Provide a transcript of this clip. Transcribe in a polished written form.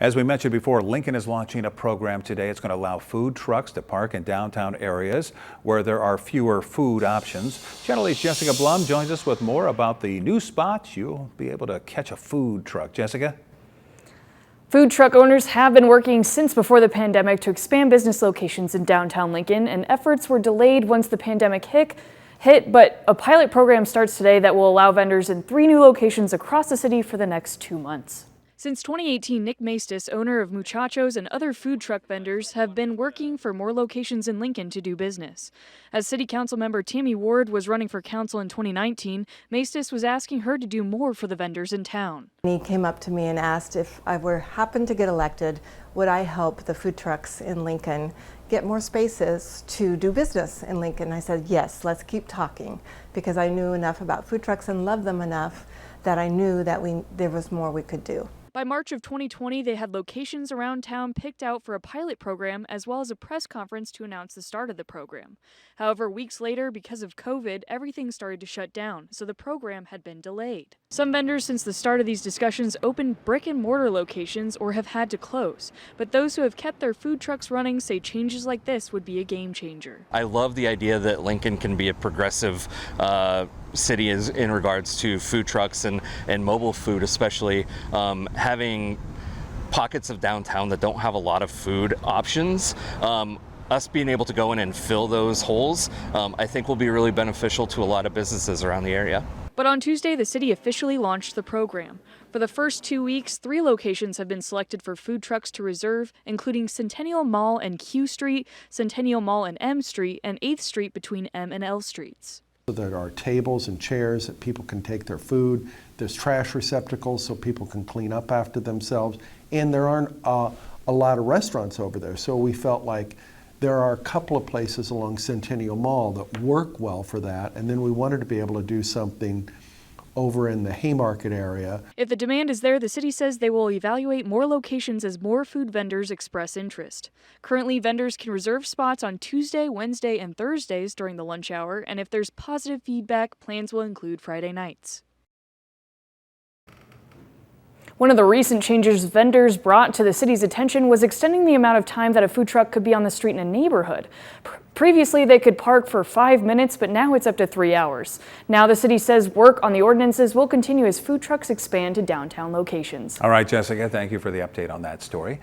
As we mentioned before, Lincoln is launching a program today. It's going to allow food trucks to park in downtown areas where there are fewer food options. Channel 8's Jessica Blum joins us with more about the new spots. You'll be able to catch a food truck. Jessica? Food truck owners have been working since before the pandemic to expand business locations in downtown Lincoln, and efforts were delayed once the pandemic hit, but a pilot program starts today that will allow vendors in 3 new locations across the city for the next 2 months. Since 2018, Nick Maestas, owner of Muchachos and other food truck vendors, have been working for more locations in Lincoln to do business. As City Council member Tammy Ward was running for council in 2019, Maestas was asking her to do more for the vendors in town. He came up to me and asked if I happened to get elected, would I help the food trucks in Lincoln get more spaces to do business in Lincoln? I said, yes, let's keep talking, because I knew enough about food trucks and loved them enough that I knew that there was more we could do. By March of 2020, they had locations around town picked out for a pilot program, as well as a press conference to announce the start of the program. However, weeks later, because of COVID, everything started to shut down, so the program had been delayed. Some vendors since the start of these discussions opened brick and mortar locations or have had to close, but those who have kept their food trucks running say changes like this would be a game changer. I love the idea that Lincoln can be a progressive city in regards to food trucks and mobile food, especially having pockets of downtown that don't have a lot of food options. Us being able to go in and fill those holes, I think will be really beneficial to a lot of businesses around the area. But on Tuesday, the city officially launched the program. For the first 2 weeks, 3 locations have been selected for food trucks to reserve, including Centennial Mall and Q Street, Centennial Mall and M Street, and 8th Street between M and L Streets. There are tables and chairs that people can take their food. There's trash receptacles so people can clean up after themselves. And there aren't a lot of restaurants over there. So we felt like there are a couple of places along Centennial Mall that work well for that. And then we wanted to be able to do something over in the Haymarket area. If the demand is there, the city says they will evaluate more locations as more food vendors express interest. Currently, vendors can reserve spots on Tuesday, Wednesday, and Thursdays during the lunch hour, and if there's positive feedback, plans will include Friday nights. One of the recent changes vendors brought to the city's attention was extending the amount of time that a food truck could be on the street in a neighborhood. Previously, they could park for 5 minutes, but now it's up to 3 hours. Now the city says work on the ordinances will continue as food trucks expand to downtown locations. All right, Jessica, thank you for the update on that story.